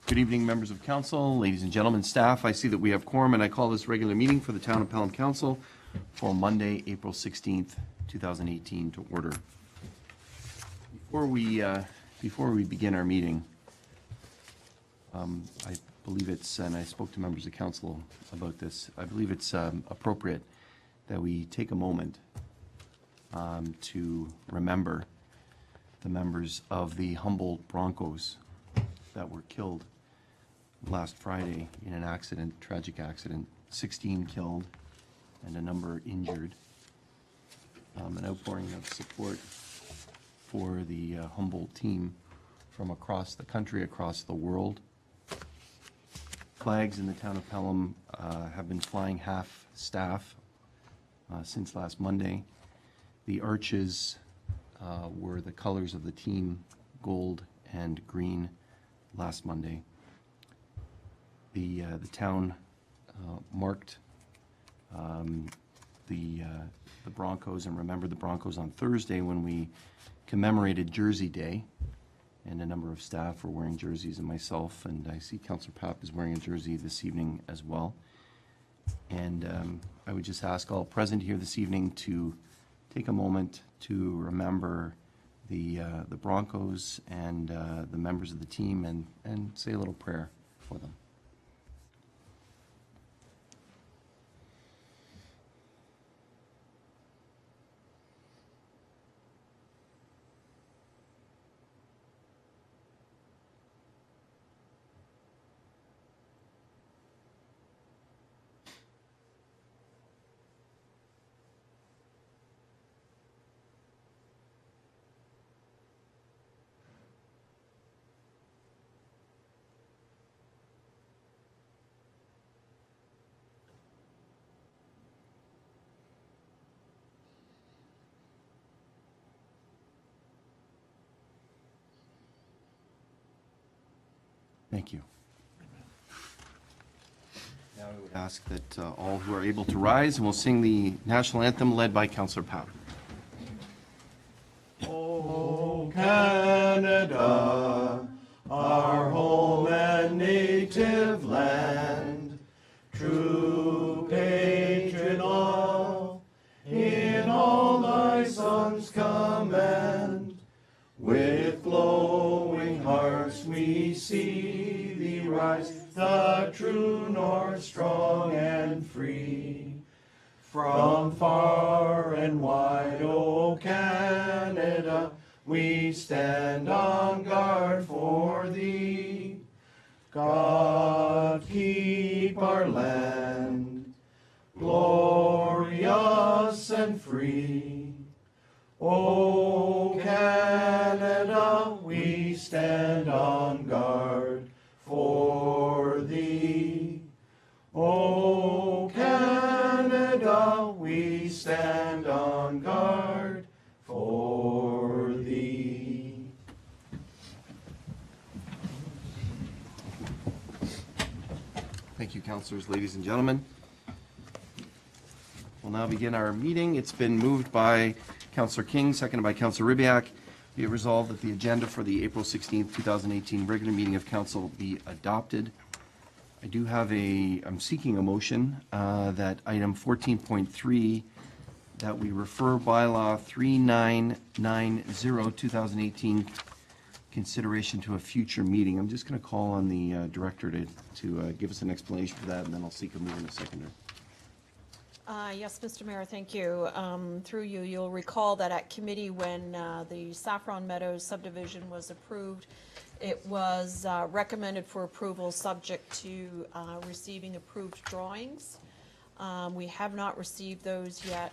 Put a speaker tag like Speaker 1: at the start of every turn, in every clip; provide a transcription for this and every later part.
Speaker 1: Good evening, members of council, ladies and gentlemen, staff. I see that we have quorum, and I call this regular meeting for the Town of Pelham Council for Monday, April 16th, 2018 to order. Before we begin our meeting, I believe it's, and I spoke to members of council about this, I believe it's appropriate that we take a moment to remember the members of the Humboldt Broncos that were killed last Friday in an accident, tragic accident, 16 killed and a number injured. An outpouring of support for the Humboldt team from across the country, across the world. Flags in the town of Pelham have been flying half staff since last Monday. The arches were the colors of the team, gold and green, last Monday. The town marked the Broncos and remembered the Broncos on Thursday when we commemorated Jersey Day, and a number of staff were wearing jerseys, and myself, and I see Councillor Papp is wearing a jersey this evening as well. And I would just ask all present here this evening to take a moment to remember the Broncos and the members of the team, and say a little prayer for them. Thank you. Now I would ask that all who are able to rise, and we'll sing the national anthem led by Councillor Papp.
Speaker 2: O Canada, our home and native land, true patron all, in all thy Son's command, with glowing hearts we see thee rise, the true north, strong and free. From far and wide, O Canada, we stand on guard for thee. God, keep our land glorious and free. O Canada, we stand on guard for thee. O Canada, we stand on guard for thee.
Speaker 1: Thank you, councillors, ladies and gentlemen. We'll now begin our meeting. It's been moved by Councillor King, seconded by Councillor Ribbiak. Be it resolved that the agenda for the April 16th, 2018 regular meeting of council be adopted. I do have I'm seeking a motion that item 14.3, that we refer bylaw 3990 2018 consideration to a future meeting. I'm just going to call on the director to give us an explanation for that, and then I'll seek a move in a seconder.
Speaker 3: Yes, Mr. Mayor, thank you. Through you, you'll recall that at committee when the Saffron Meadows subdivision was approved, it was recommended for approval subject to receiving approved drawings. We have not received those yet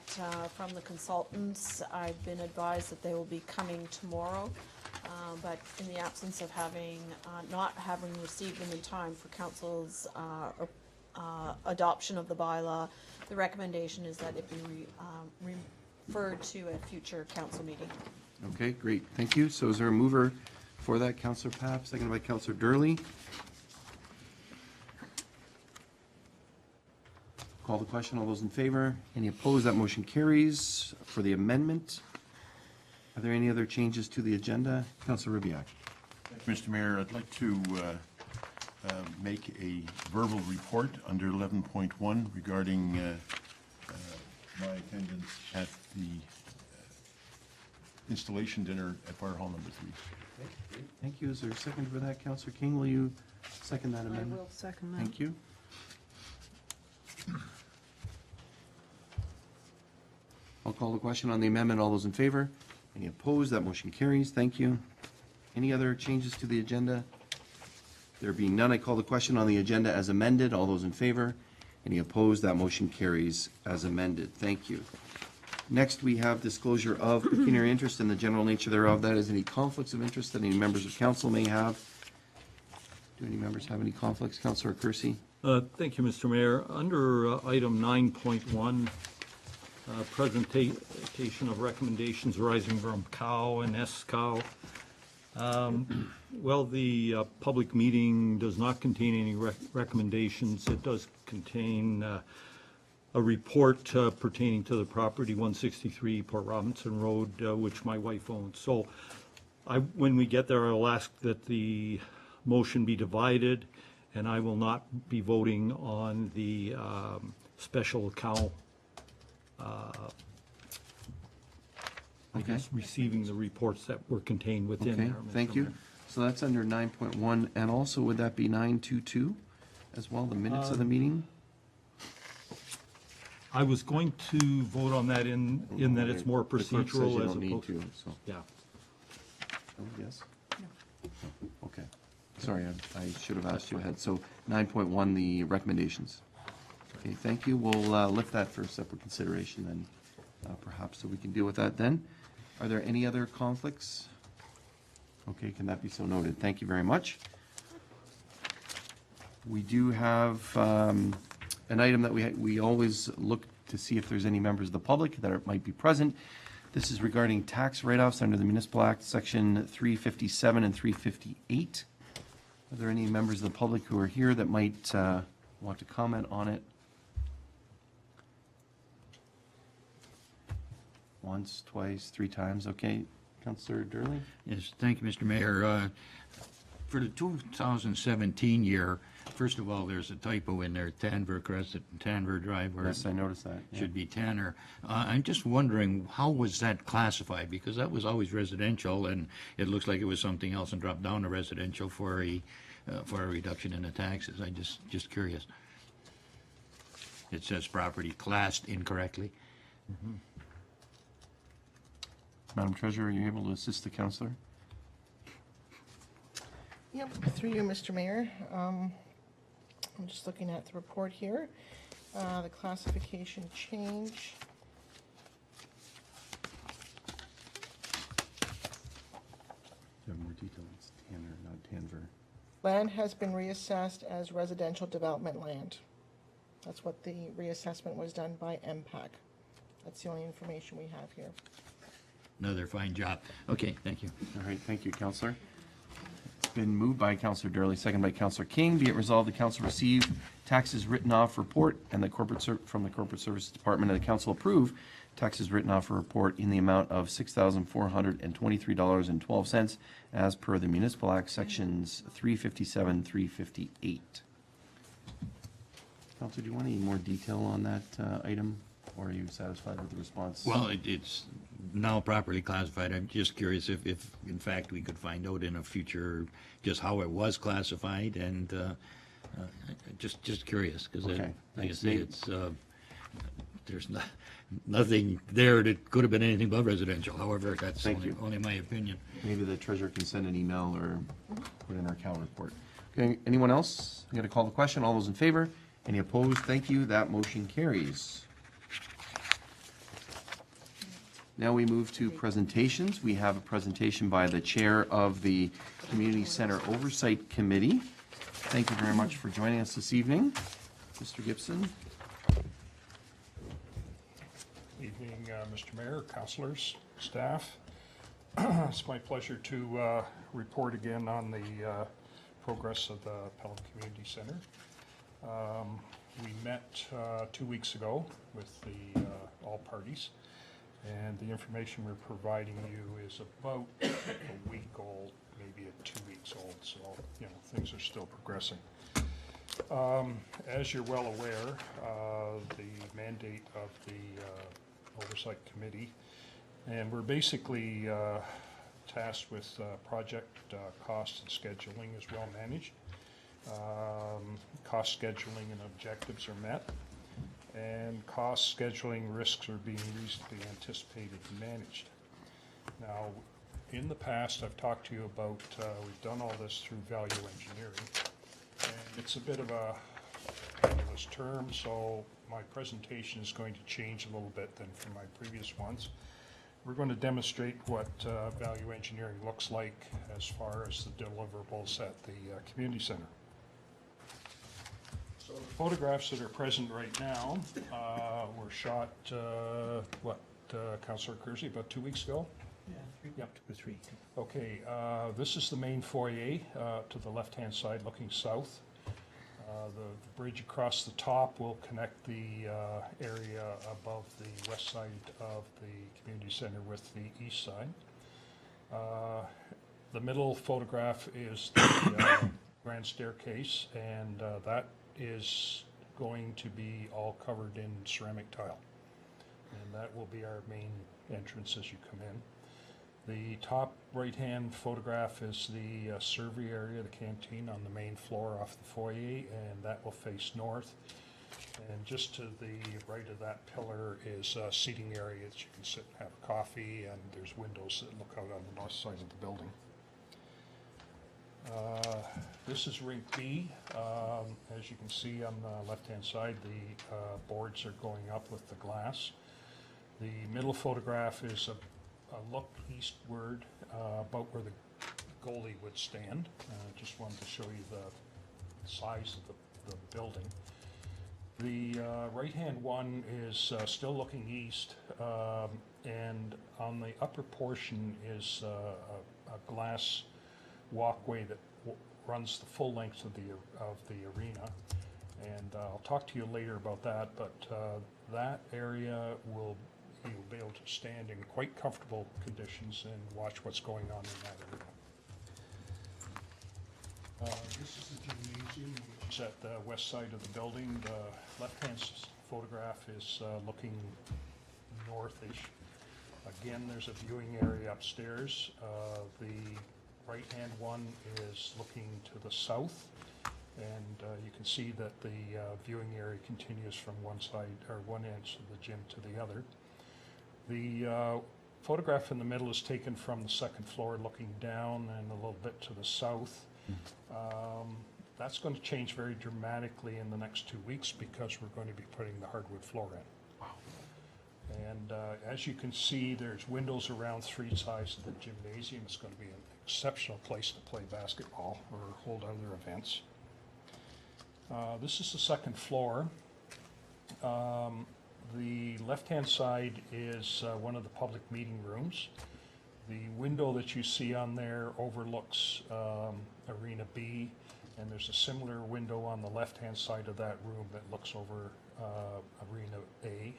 Speaker 3: from the consultants. I've been advised that they will be coming tomorrow, but in the absence of not having received them in time for council's adoption of the bylaw, the recommendation is that it be referred to a future council meeting.
Speaker 1: Okay, great. Thank you. So is there a mover for that? Councillor Papp, seconded by Councillor Durley. Call the question. All those in favor? Any opposed? That motion carries. For the amendment, are there any other changes to the agenda? Councillor Ribbiak.
Speaker 4: Mr. Mayor, I'd like to
Speaker 2: make a verbal report under 11.1 regarding my attendance at the installation dinner at Fire Hall number 3.
Speaker 1: Okay, great. Thank you. Is there a second for that? Councillor King, will you second that amendment?
Speaker 4: I will second that.
Speaker 1: Thank you. I'll call the question on the amendment. All those in favor? Any opposed? That motion carries. Thank you. Any other changes to the agenda? There being none, I call the question on the agenda as amended. All those in favor? Any opposed? That motion carries as amended. Thank you. Next, we have disclosure of pecuniary interest and the general nature thereof. That is, any conflicts of interest that any members of council may have. Do any members have any conflicts? Councillor Kersey?
Speaker 5: Thank you, Mr. Mayor. Under item 9.1, presentation of recommendations arising from COW and SCOW. Well, the public meeting does not contain any recommendations. It does contain a report pertaining to the property 163 Port Robinson Road, which my wife owns. So when we get there, I'll ask that the motion be divided, and I will not be voting on the special account. I guess receiving the reports that were contained within
Speaker 1: Okay,
Speaker 5: there. Mr.
Speaker 1: thank you.
Speaker 5: Mayor.
Speaker 1: So that's under 9.1, and also would that be 9.22 as well, the minutes of the meeting?
Speaker 5: I was going to vote on that in that it's more
Speaker 1: The clerk says
Speaker 5: procedural
Speaker 1: you
Speaker 5: as
Speaker 1: don't need
Speaker 5: opposed.
Speaker 1: to, so,
Speaker 5: Yeah.
Speaker 1: oh, yes? Okay, sorry, I should have asked you ahead. So 9.1, the recommendations. Okay, thank you. We'll lift that for separate consideration then, perhaps, so we can deal with that then. Are there any other conflicts? Okay, can that be so noted? Thank you very much. We do have an item that we always look to see if there's any members of the public that might be present. This is regarding tax write-offs under the Municipal Act, Section 357 and 358. Are there any members of the public who are here that might want to comment on it? Once, twice, three times, okay. Councillor Durley?
Speaker 6: Yes, thank you, Mr. Mayor. For the 2017 year, first of all, there's a typo in there, Tanver Crescent and Tanver Drive, where
Speaker 1: Yes, I noticed that. yeah.
Speaker 6: should be Tanner. I'm just wondering, how was that classified? Because that was always residential, and it looks like it was something else and dropped down to residential for a reduction in the taxes. I just curious. It says property classed incorrectly.
Speaker 1: Madam Treasurer, are you able to assist the councillor?
Speaker 4: Yep, through you, Mr. Mayor. I'm just looking at the report here. The classification change.
Speaker 1: You have more detail. It's Tanner, not Tanver.
Speaker 4: Land has been reassessed as residential development land. That's what the reassessment was done by MPAC. That's the only information we have here.
Speaker 6: Another fine job. Okay, thank you.
Speaker 1: All right, thank you, councillor. It's been moved by Councillor Durley, second by Councillor King. Be it resolved, the council receive taxes written off report and the from the Corporate Services Department, and the council approve taxes written off report in the amount of $6,423.12 as per the Municipal Act, Sections 357, 358. Councillor, do you want any more detail on that item, or are you satisfied with the response?
Speaker 6: Well, it's now properly classified. I'm just curious if in fact we could find out in a future just how it was classified, and just curious, because
Speaker 1: Okay,
Speaker 6: like I
Speaker 1: thanks.
Speaker 6: say, it's there's nothing there that could have been anything but residential. However, that's
Speaker 1: Thank you.
Speaker 6: only my opinion.
Speaker 1: Maybe the treasurer can send an email or put in our account report. Okay, anyone else? I'm going to call the question. All those in favor? Any opposed? Thank you. That motion carries. Now we move to presentations. We have a presentation by the chair of the Community Center Oversight Committee. Thank you very much for joining us this evening. Mr. Gibson?
Speaker 7: Evening, Mr. Mayor, councilors, staff. It's my pleasure to report again on the progress of the Pelham Community Center. We met 2 weeks ago with all parties, And the information we're providing you is about a week old, maybe at 2 weeks old, so, you know, things are still progressing. As you're well aware, the mandate of the Oversight Committee, and we're basically tasked with project cost and scheduling is well managed. Cost scheduling and objectives are met, and cost scheduling risks are being reasonably anticipated and managed. Now, in the past, I've talked to you about, we've done all this through value engineering, and it's a bit of a nebulous term, so my presentation is going to change a little bit than from my previous ones. We're going to demonstrate what value engineering looks like as far as the deliverables at the community center. So the photographs that are present right now were shot, Councillor Kersey, about 2 weeks ago? Yeah, 2 or 3. Okay, this is the main foyer to the left-hand side looking south. The bridge across the top will connect the area above the west side of the community center with the east side. The middle photograph is the grand staircase, and that is going to be all covered in ceramic tile. And that will be our main entrance as you come in. The top right-hand photograph is the servery area, the canteen on the main floor off the foyer, and that will face north. And just to the right of that pillar is a seating area that you can sit and have a coffee, and there's windows that look out on the north side of the building. This is rink B. As you can see on the left-hand side, the boards are going up with the glass. The middle photograph is a look eastward about where the goalie would stand. Just wanted to show you the size of the building. The right-hand one is still looking east, and on the upper portion is a glass walkway that runs the full length of the arena. And I'll talk to you later about that, but that area will you'll be able to stand in quite comfortable conditions and watch what's going on in that area. This is the gymnasium, which is at the west side of the building. The left-hand photograph is looking northish. Again, there's a viewing area upstairs. The right-hand one is looking to the south, and you can see that the viewing area continues from one side or one edge of the gym to the other. The photograph in the middle is taken from the second floor looking down and a little bit to the south. That's going to change very dramatically in the next 2 weeks because we're going to be putting the hardwood floor in. Wow. And as you can see, there's windows around 3 sides of the gymnasium. It's going to be an exceptional place to play basketball or hold other events. This is the second floor. The left-hand side is one of the public meeting rooms. The window that you see on there overlooks Arena B, and there's a similar window on the left-hand side of that room that looks over Arena A.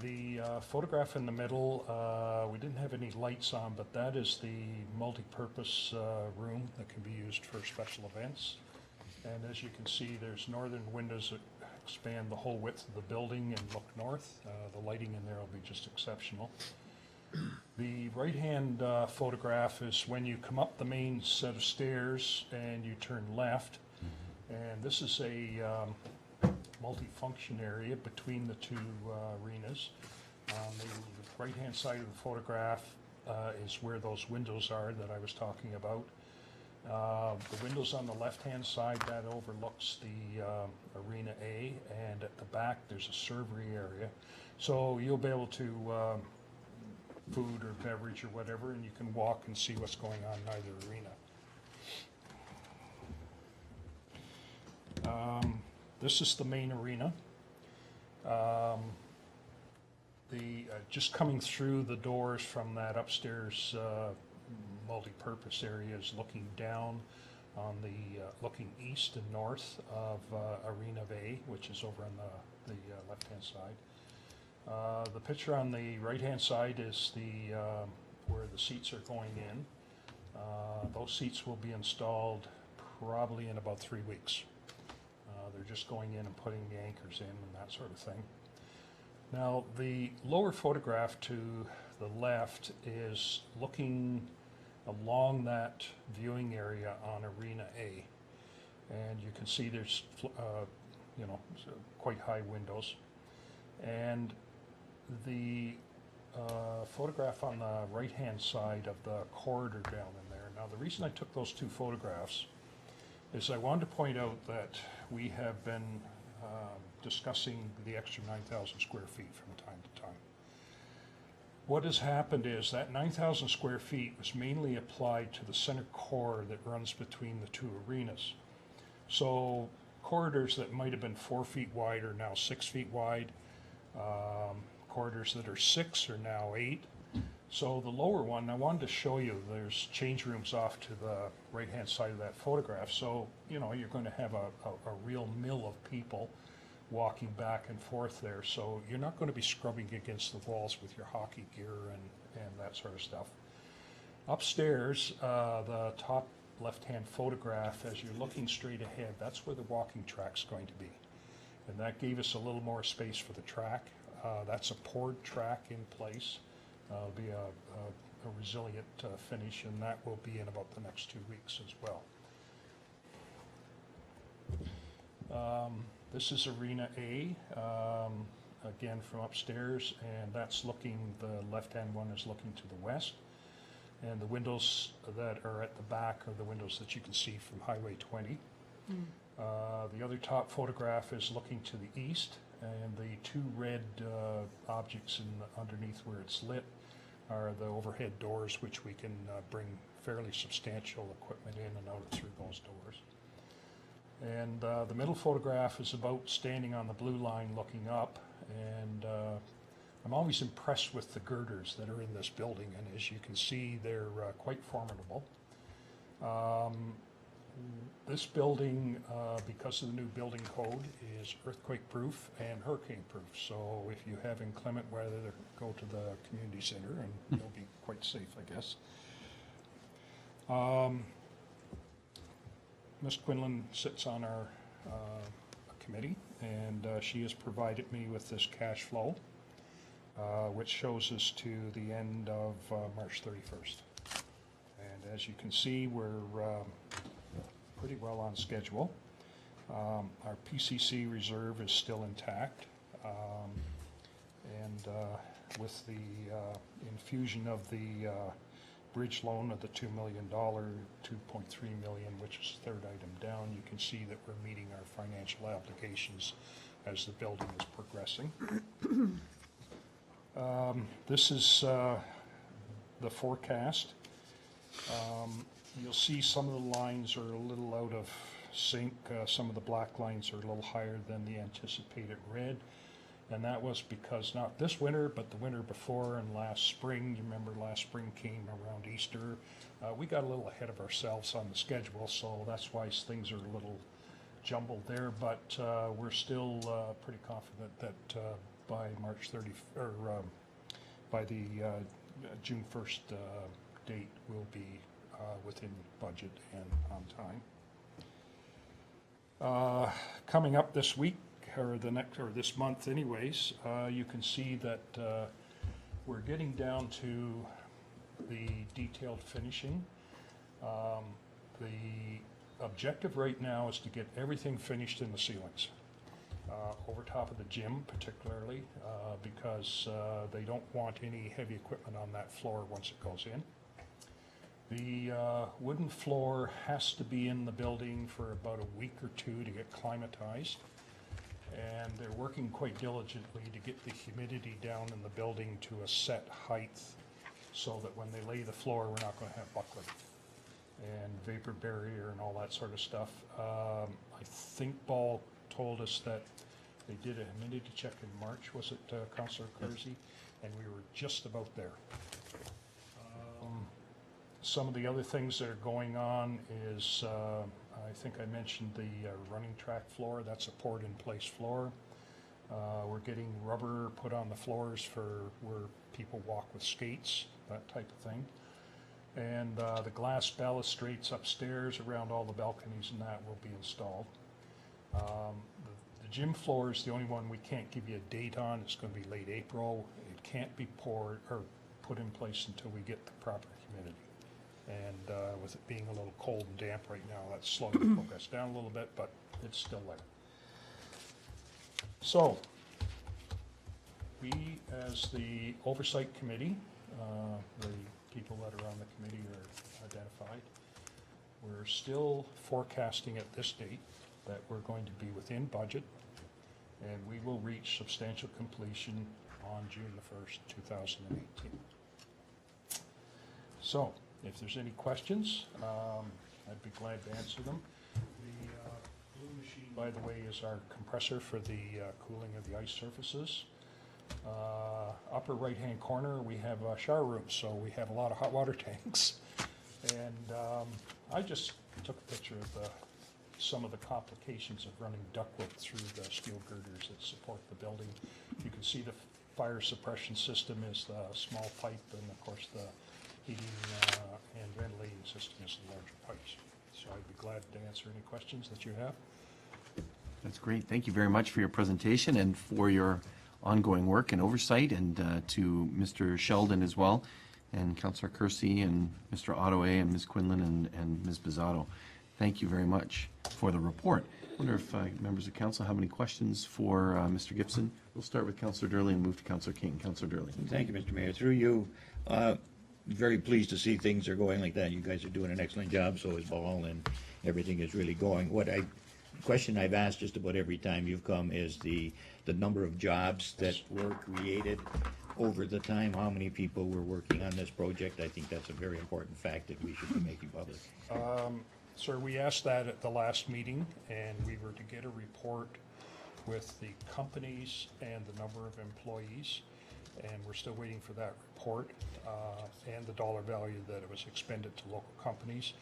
Speaker 7: The photograph in the middle, we didn't have any lights on, but that is the multi-purpose room that can be used for special events. And as you can see, there's northern windows that expand the whole width of the building and look north. The lighting in there will be just exceptional. The right-hand photograph is when you come up the main set of stairs and you turn left. And this is a multi-function area between the 2 arenas. On the right-hand side of the photograph is where those windows are that I was talking about. The windows on the left-hand side, that overlooks the Arena A, and at the back there's a servery area. So you'll be able to food or beverage or whatever, and you can walk and see what's going on in either arena. This is the main arena. Just coming through the doors from that upstairs multi-purpose area is looking down on the looking east and north of Arena A, which is over on the left-hand side. The picture on the right-hand side is where the seats are going in. Those seats will be installed probably in about 3 weeks. They're just going in and putting the anchors in and that sort of thing. Now, the lower photograph to the left is looking along that viewing area on Arena A. And you can see there's, quite high windows. And the photograph on the right-hand side of the corridor down in there. Now, the reason I took those two photographs is I wanted to point out that we have been discussing the extra 9,000 square feet from time to time. What has happened is that 9,000 square feet was mainly applied to the center core that runs between the two arenas. So corridors that might have been 4 feet wide are now 6 feet wide. Corridors that are 6 are now 8. So the lower one, I wanted to show you, there's change rooms off to the right-hand side of that photograph. So, you're going to have a real mill of people walking back and forth there. So you're not going to be scrubbing against the walls with your hockey gear and that sort of stuff. Upstairs, the top left-hand photograph, as you're looking straight ahead, that's where the walking track's going to be. And that gave us a little more space for the track. That's a poured track in place. It'll be a resilient finish, and that will be in about the next 2 weeks as well. This is Arena A, again from upstairs, and that's looking, the left-hand one is looking to the west. And the windows that are at the back are the windows that you can see from Highway 20. The other top photograph is looking to the east, and the two red objects underneath where it's lit are the overhead doors, which we can bring fairly substantial equipment in and out through those doors. And the middle photograph is about standing on the blue line looking up, and I'm always impressed with the girders that are in this building, and as you can see, they're quite formidable. This building, because of the new building code, is earthquake-proof and hurricane-proof. So if you have inclement weather, go to the community center and you'll be quite safe, I guess. Ms. Quinlan sits on our committee, and she has provided me with this cash flow, which shows us to the end of March 31st. And as you can see, we're pretty well on schedule. Our PCC reserve is still intact, and with the infusion of the bridge loan of the $2 million, $2.3 million, which is the third item down, you can see that we're meeting our financial obligations as the building is progressing. This is the forecast. You'll see some of the lines are a little out of sync. Some of the black lines are a little higher than the anticipated red. And that was because not this winter, but the winter before and last spring. You remember last spring came around Easter. We got a little ahead of ourselves on the schedule, so that's why things are a little jumbled there. But we're still pretty confident that by March 30, or by the June 1st date, we'll be within budget and on time. Coming up this week, or this month anyways, you can see that we're getting down to the detailed finishing. The objective right now is to get everything finished in the ceilings, over top of the gym particularly, because they don't want any heavy equipment on that floor once it goes in. The wooden floor has to be in the building for about a week or two to get climatized, and they're working quite diligently to get the humidity down in the building to a set height so that when they lay the floor, we're not going to have buckling and vapor barrier and all that sort of stuff. I think Ball told us that they did a humidity check in March, was it, Councillor Kersey? And we were just about there. Some of the other things that are going on is, I think I mentioned the running track floor. That's a poured in place floor. We're getting rubber put on the floors for where people walk with skates, that type of thing. And the glass balustrades upstairs around all the balconies and that will be installed. The gym floor is the only one we can't give you a date on. It's going to be late April. It can't be poured or put in place until we get the proper humidity. And with it being a little cold and damp right now, that's slowing the progress down a little bit, but it's still there. So, we, as the oversight committee, the people that are on the committee are identified. We're still forecasting at this date that we're going to be within budget, and we will reach substantial completion on June the 1st, 2018. So, if there's any questions, I'd be glad to answer them. The blue machine, by the way, is our compressor for the cooling of the ice surfaces. Upper right-hand corner, we have shower rooms, so we have a lot of hot water tanks. And I just took a picture of some of the complications of running ductwork through the steel girders that support the building. You can see the fire suppression system is the small pipe, and of course the heating and ventilating system is the larger pipes. So I'd be glad to answer any questions that you have.
Speaker 1: That's great. Thank you very much for your presentation and for your ongoing work and oversight, and to Mr. Sheldon as well, and Councillor Kersey, and Mr. Ottaway, and Ms. Quinlan, and Ms. Bizzato. Thank you very much for the report. I wonder if members of council have any questions for Mr. Gibson. We'll start with Councillor Durley and move to Councillor King. Councillor Durley.
Speaker 6: Thank you, Mr. Mayor. Through you, very pleased to see things are going like that. You guys are doing an excellent job, so is Ball, and everything is really going. Question I've asked just about every time you've come is the number of jobs that were created over the time, how many people were working on this project. I think that's a very important fact that we should be making public.
Speaker 7: Sir, we asked that at the last meeting, and we were to get a report with the companies and the number of employees, and we're still waiting for that report and the dollar value that it was expended to local companies.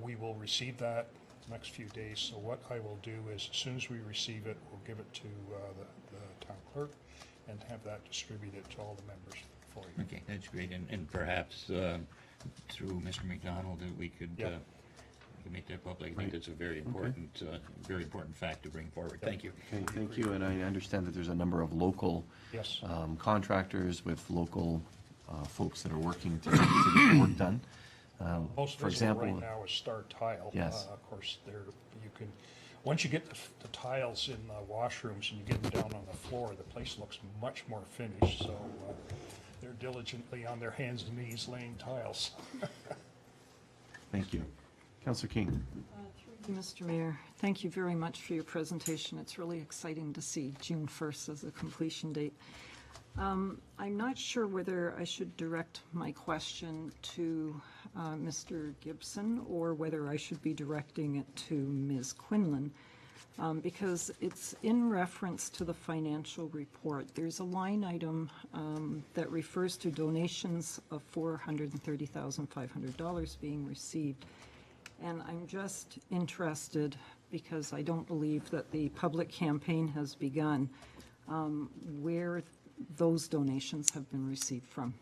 Speaker 7: We will receive that next few days, so what I will do is, as soon as we receive it, we'll give it to the town clerk and have that distributed to all the members for you.
Speaker 6: Okay, that's great, and perhaps through Mr. McDonald, that we could
Speaker 7: Yeah.
Speaker 6: we can make that public. I think that's a very important fact to bring forward. Thank you.
Speaker 1: Okay, thank you. And I understand that there's a number of local
Speaker 7: Yes.
Speaker 1: contractors with local folks that are working to get the work done.
Speaker 7: Most
Speaker 1: For
Speaker 7: visible
Speaker 1: example,
Speaker 7: right now is Star Tile.
Speaker 1: Yes.
Speaker 7: Of course, you can, once you get the tiles in the washrooms and you get them down on the floor, the place looks much more finished. So they're diligently on their hands and knees laying tiles.
Speaker 1: Thank you. Councillor King.
Speaker 8: Mr. Mayor, thank you very much for your presentation. It's really exciting to see June 1st as a completion date. I'm not sure whether I should direct my question to Mr. Gibson or whether I should be directing it to Ms. Quinlan, because it's in reference to the financial report. There's a line item that refers to donations of $430,500 being received. And I'm just interested, because I don't believe that the public campaign has begun, where those donations have been received from.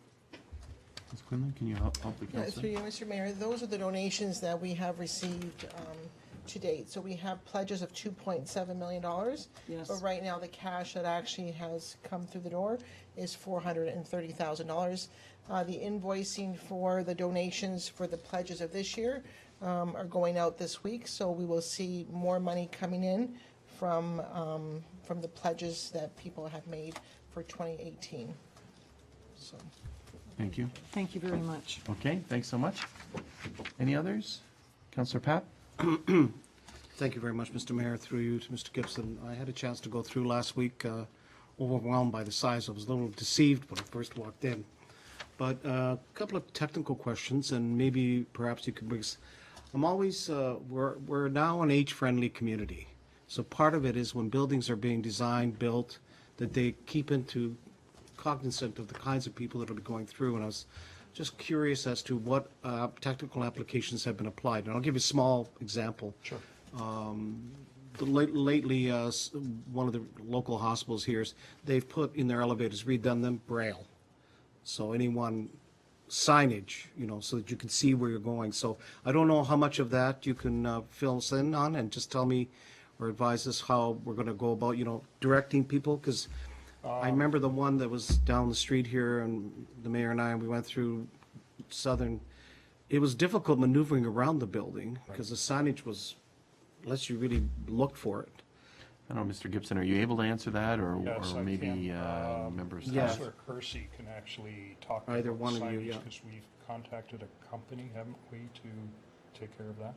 Speaker 1: Ms. Quinlan, can you help the
Speaker 4: Yeah,
Speaker 1: council?
Speaker 4: through you, Mr. Mayor, those are the donations that we have received to date. So we have pledges of $2.7 million.
Speaker 8: Yes.
Speaker 4: But right now, the cash that actually has come through the door is $430,000. The invoicing for the donations for the pledges of this year are going out this week, so we will see more money coming in from the pledges that people have made for 2018. So.
Speaker 1: Thank you.
Speaker 8: Thank you very much.
Speaker 1: Okay, thanks so much. Any others? Councillor Papp?
Speaker 9: Thank you very much, Mr. Mayor. Through you to Mr. Gibson. I had a chance to go through last week, overwhelmed by the size. I was a little deceived when I first walked in. But a couple of technical questions, and maybe perhaps you could bring us. I'm always, we're now an age-friendly community. So part of it is when buildings are being designed, built, that they keep into cognizant of the kinds of people that will be going through. And I was just curious as to what technical applications have been applied. And I'll give you a small example.
Speaker 7: Sure.
Speaker 9: lately, one of the local hospitals here, they've put in their elevators, redone them Braille. So anyone, signage, so that you can see where you're going. So I don't know how much of that you can fill us in on and just tell me or advise us how we're going to go about, directing people, because I remember the one that was down the street here, and the mayor and I, we went through Southern. It was difficult maneuvering around the building because the signage was, unless you really looked for it.
Speaker 1: I don't know, Mr. Gibson, are you able to answer that, or
Speaker 7: Yes, I
Speaker 1: maybe
Speaker 7: can.
Speaker 1: member of
Speaker 9: Yeah.
Speaker 1: staff?
Speaker 7: Councillor Kersey can actually talk
Speaker 9: Either
Speaker 7: about
Speaker 9: one of you,
Speaker 7: signage,
Speaker 9: yeah.
Speaker 7: because we've contacted a company, haven't we, to take care of that?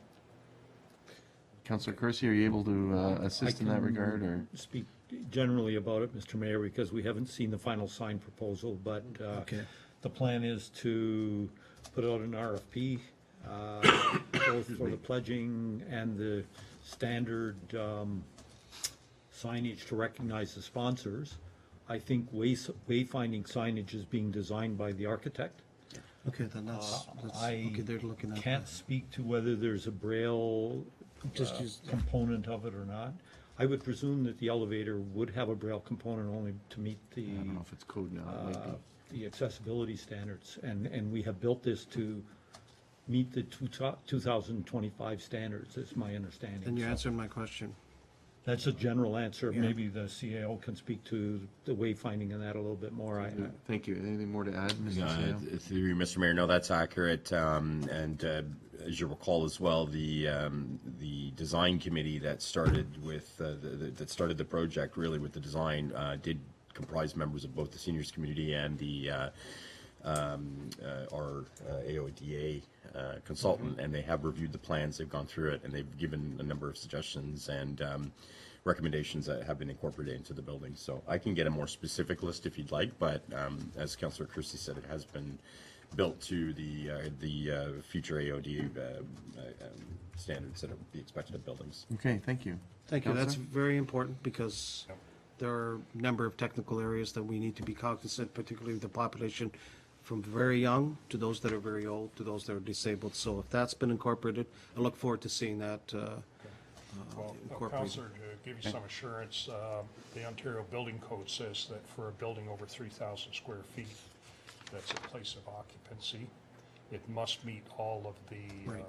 Speaker 1: Councillor Kersey, are you able to assist in that regard, or?
Speaker 5: Speak generally about it, Mr. Mayor, because we haven't seen the final sign proposal, but
Speaker 9: Okay.
Speaker 5: the plan is to put out an RFP, both for the pledging and the standard signage to recognize the sponsors. I think wayfinding signage is being designed by the architect.
Speaker 9: Okay, then that's
Speaker 5: I
Speaker 9: okay, they're looking at
Speaker 5: can't speak to whether there's a Braille
Speaker 9: Just use-
Speaker 5: component of it or not. I would presume that the elevator would have a Braille component only to meet
Speaker 1: I don't know if it's code now, it might be.
Speaker 5: the accessibility standards. And we have built this to meet the 2025 standards, is my understanding.
Speaker 9: Then you're
Speaker 5: So
Speaker 9: answering my question.
Speaker 5: That's a general answer.
Speaker 9: Yeah.
Speaker 5: Maybe the CAO can speak to the wayfinding and that a little bit more.
Speaker 1: Thank you. Anything more to add, Mr. Seo?
Speaker 10: Through you, Mr. Mayor, no, that's accurate. And as you recall as well, the design committee that started with that started the project really with the design did comprise members of both the seniors community and the our AODA consultant, and they have reviewed the plans. They've gone through it, and they've given a number of suggestions and recommendations that have been incorporated into the building. So I can get a more specific list if you'd like, but as Councillor Kersey said, it has been built to the future AOD standards that would be expected of buildings.
Speaker 1: Okay, thank you.
Speaker 9: Thank you. That's
Speaker 1: Counselor?
Speaker 9: very important because there are a number of technical areas that we need to be cognizant, particularly with the population from very young to those that are very old to those that are disabled. So if that's been incorporated, I look forward to seeing that
Speaker 7: Well,
Speaker 9: incorporated.
Speaker 7: Councillor, to give you some assurance, the Ontario Building Code says that for a building over 3,000 square feet, that's a place of occupancy. It must meet all of the
Speaker 9: Right.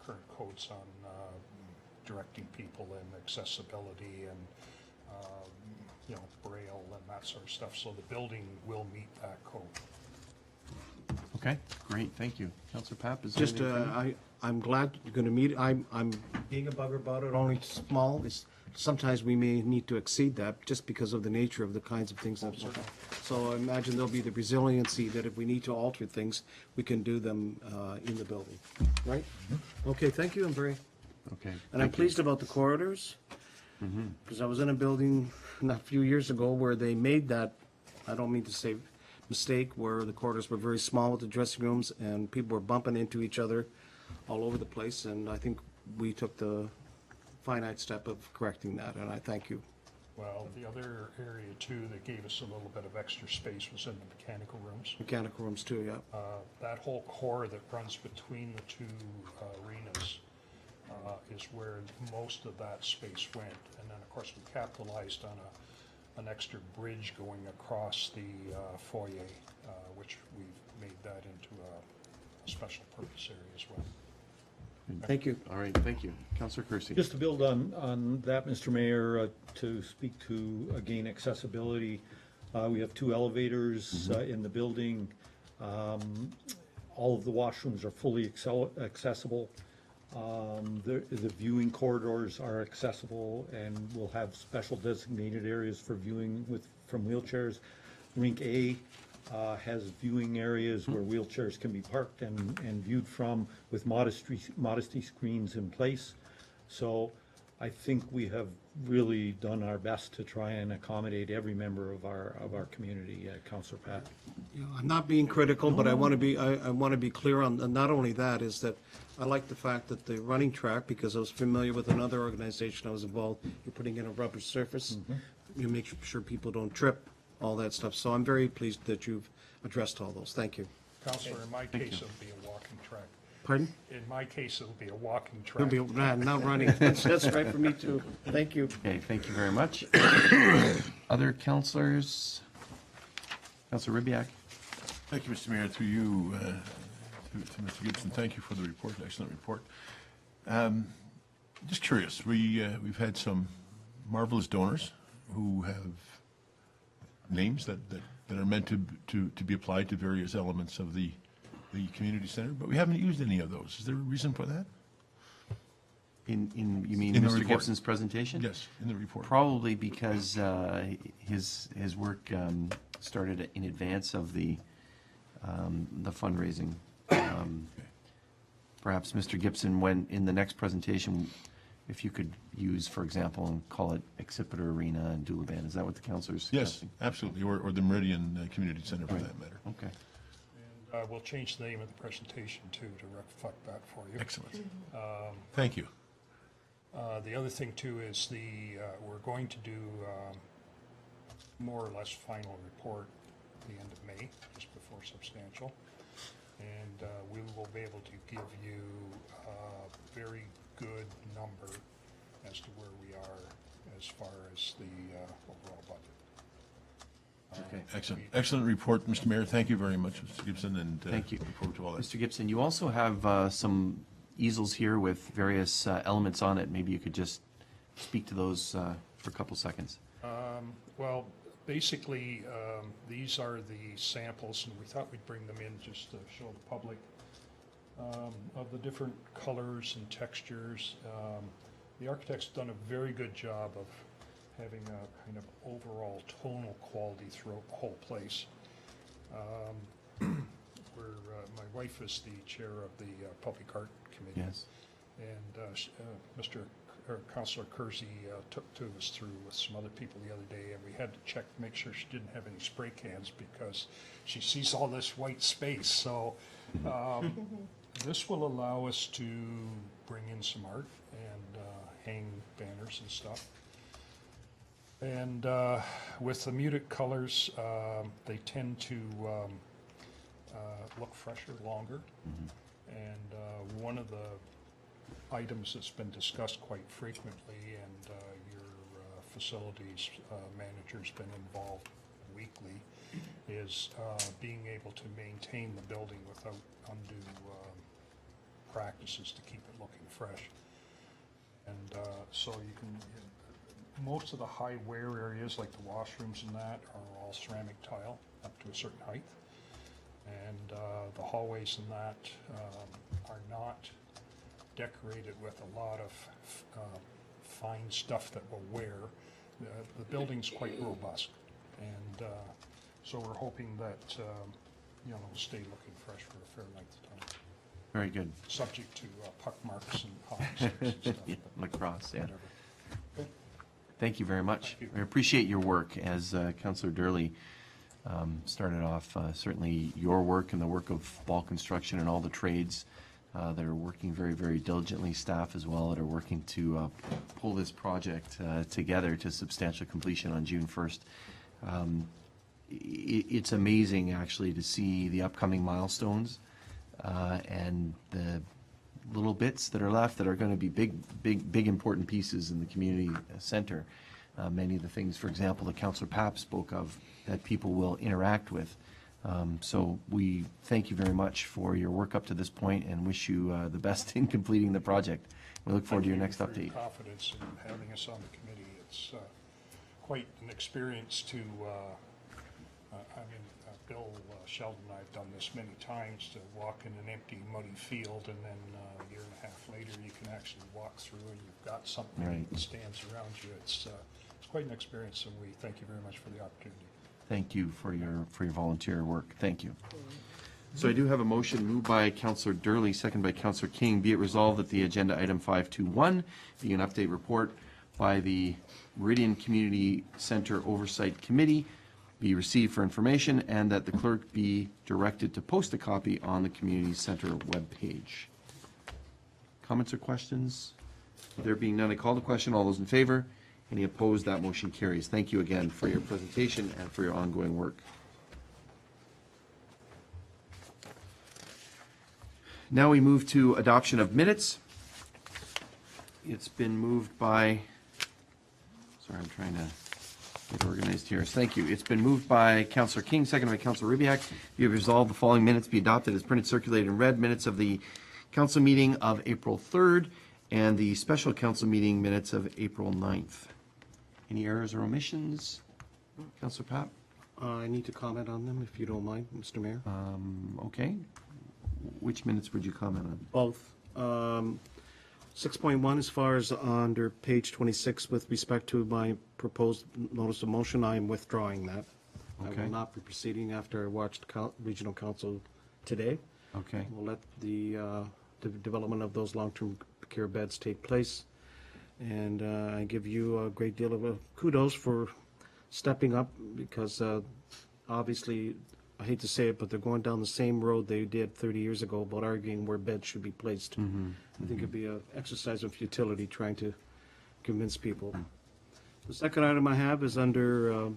Speaker 7: current codes on directing people and accessibility and, Braille and that sort of stuff. So the building will meet that code.
Speaker 1: Okay, great, thank you. Councillor Papp, is there
Speaker 9: Just,
Speaker 1: anything?
Speaker 9: I'm glad you're going to meet. I'm being a bugger about it, only small. Sometimes we may need to exceed that just because of the nature of the kinds of things that. So I imagine there'll be the resiliency that if we need to alter things, we can do them in the building, right? Okay, thank you. I'm very,
Speaker 1: Okay.
Speaker 9: and I'm
Speaker 1: thank you.
Speaker 9: pleased about the corridors. Because I was in a building a few years ago where they made that, I don't mean to say mistake, where the corridors were very small with the dressing rooms and people were bumping into each other all over the place. And I think we took the finite step of correcting that, and I thank you.
Speaker 7: Well, the other area too that gave us a little bit of extra space was in the mechanical rooms.
Speaker 9: Mechanical rooms too, yeah.
Speaker 7: That whole core that runs between the two arenas is where most of that space went. And then, of course, we capitalized on an extra bridge going across the foyer, which we've made that into a special purpose area as well.
Speaker 9: Thank you.
Speaker 1: All right, thank you. Councillor Kersey.
Speaker 5: Just to build on that, Mr. Mayor, to speak to, again, accessibility, we have two elevators in the building. All of the washrooms are fully accessible. The viewing corridors are accessible, and we'll have special designated areas for viewing from wheelchairs. Rink A has viewing areas where wheelchairs can be parked and viewed from with modesty screens in place. So I think we have really done our best to try and accommodate every member of our community, Councillor Pat.
Speaker 9: Yeah, I'm not being critical, but I want to be clear on, and not only that, is that I like the fact that the running track, because I was familiar with another organization I was involved, you're putting in a rubber surface, you make sure people don't trip, all that stuff. So I'm very pleased that you've addressed all those. Thank you.
Speaker 7: Councillor, in my case, it would be a walking track.
Speaker 9: Pardon?
Speaker 7: In my case, it'll be a walking
Speaker 9: It'll
Speaker 7: track.
Speaker 9: be, not running. That's right for me too. Thank you.
Speaker 1: Okay, thank you very much. Other councillors? Councillor Ribbiak?
Speaker 2: Thank you, Mr. Mayor. Through you, to Mr. Gibson, thank you for the report, excellent report. Just curious, we've had some marvelous donors who have names that are meant to be applied to various elements of the community center, but we haven't used any of those. Is there a reason for that?
Speaker 1: You mean
Speaker 2: In the
Speaker 1: Mr.
Speaker 2: report.
Speaker 1: Gibson's presentation?
Speaker 2: Yes, in the report.
Speaker 1: Probably because his work started in advance of the fundraising. Perhaps Mr. Gibson, when in the next presentation, if you could use, for example, and call it Accipiter Arena and Doulaban, is that what the councilor's
Speaker 2: Yes,
Speaker 1: suggesting?
Speaker 2: absolutely, or the Meridian Community Center for that matter.
Speaker 1: Okay.
Speaker 7: And we'll change the name of the presentation too to reflect that for you.
Speaker 2: Excellent. Thank you.
Speaker 7: The other thing too is we're going to do more or less final report at the end of May, just before substantial. And we will be able to give you a very good number as to where we are as far as the overall budget.
Speaker 1: Okay.
Speaker 2: Excellent, excellent report, Mr. Mayor. Thank you very much, Mr. Gibson, and
Speaker 1: Thank you.
Speaker 2: look forward to all that.
Speaker 1: Mr. Gibson, you also have some easels here with various elements on it. Maybe you could just speak to those for a couple seconds.
Speaker 7: Well, basically, these are the samples, and we thought we'd bring them in just to show the public of the different colors and textures. The architect's done a very good job of having a kind of overall tonal quality throughout the whole place. My wife is the chair of the Public Art Committee.
Speaker 1: Yes.
Speaker 7: And Councillor Kersey took us through with some other people the other day, and we had to check to make sure she didn't have any spray cans because she sees all this white space. So this will allow us to bring in some art and hang banners and stuff. And with the muted colors, they tend to look fresher, longer. And one of the items that's been discussed quite frequently, and your facilities manager's been involved weekly, is being able to maintain the building without undue practices to keep it looking fresh. And so you can, most of the high wear areas like the washrooms and that are all ceramic tile up to a certain height. And the hallways and that are not decorated with a lot of fine stuff that will wear. The building's quite robust, and so we're hoping that it'll stay looking fresh for a fair length of time.
Speaker 1: Very good.
Speaker 7: Subject to puck marks and hockey sticks and stuff.
Speaker 1: Yeah,
Speaker 7: but
Speaker 1: lacrosse, yeah.
Speaker 7: whatever. Okay.
Speaker 1: Thank you very much.
Speaker 7: Thank you.
Speaker 1: I appreciate your work as Councillor Durley started off. Certainly your work and the work of Ball Construction and all the trades that are working very, very diligently, staff as well, that are working to pull this project together to substantial completion on June 1st. It's amazing, actually, to see the upcoming milestones and the little bits that are left that are going to be big, important pieces in the community center. Many of the things, for example, that Councillor Papp spoke of, that people will interact with. So we thank you very much for your work up to this point and wish you the best in completing the project. We look forward to your next
Speaker 7: Thank you for
Speaker 1: update.
Speaker 7: your confidence in having us on the committee. It's quite an experience to, Bill Sheldon and I have done this many times, to walk in an empty, muddy field, and then a year and a half later, you can actually walk through and you've got something
Speaker 1: Right.
Speaker 7: that stands around you. It's quite an experience, and we thank you very much for the opportunity.
Speaker 1: Thank you for your volunteer work. Thank you. So I do have a motion moved by Councillor Durley, second by Councillor King. Be it resolved that the agenda item 521, being an update report by the Meridian Community Center Oversight Committee, be received for information, and that the clerk be directed to post a copy on the Community Center webpage. Comments or questions? There being none, I call the question. All those in favor? Any opposed? That motion carries. Thank you again for your presentation and for your ongoing work. Now we move to adoption of minutes. It's been moved by, sorry, I'm trying to get organized here. Thank you. It's been moved by Councillor King, seconded by Councillor Ribbiak. You have resolved the following minutes be adopted as printed, circulated, and read. Minutes of the council meeting of April 3rd and the special council meeting minutes of April 9th. Any errors or omissions? Councillor Papp?
Speaker 9: I need to comment on them, if you don't mind, Mr. Mayor.
Speaker 1: Okay. Which minutes would you comment on?
Speaker 9: Both. 6.1, as far as under page 26, with respect to my proposed notice of motion, I am withdrawing that. I
Speaker 1: Okay.
Speaker 9: will not be proceeding after I watched regional council today.
Speaker 1: Okay.
Speaker 9: We'll let the development of those long-term care beds take place. And I give you a great deal of kudos for stepping up, because obviously, I hate to say it, but they're going down the same road they did 30 years ago about arguing where beds should be placed. I think it'd be an exercise of futility trying to convince people. The second item I have is under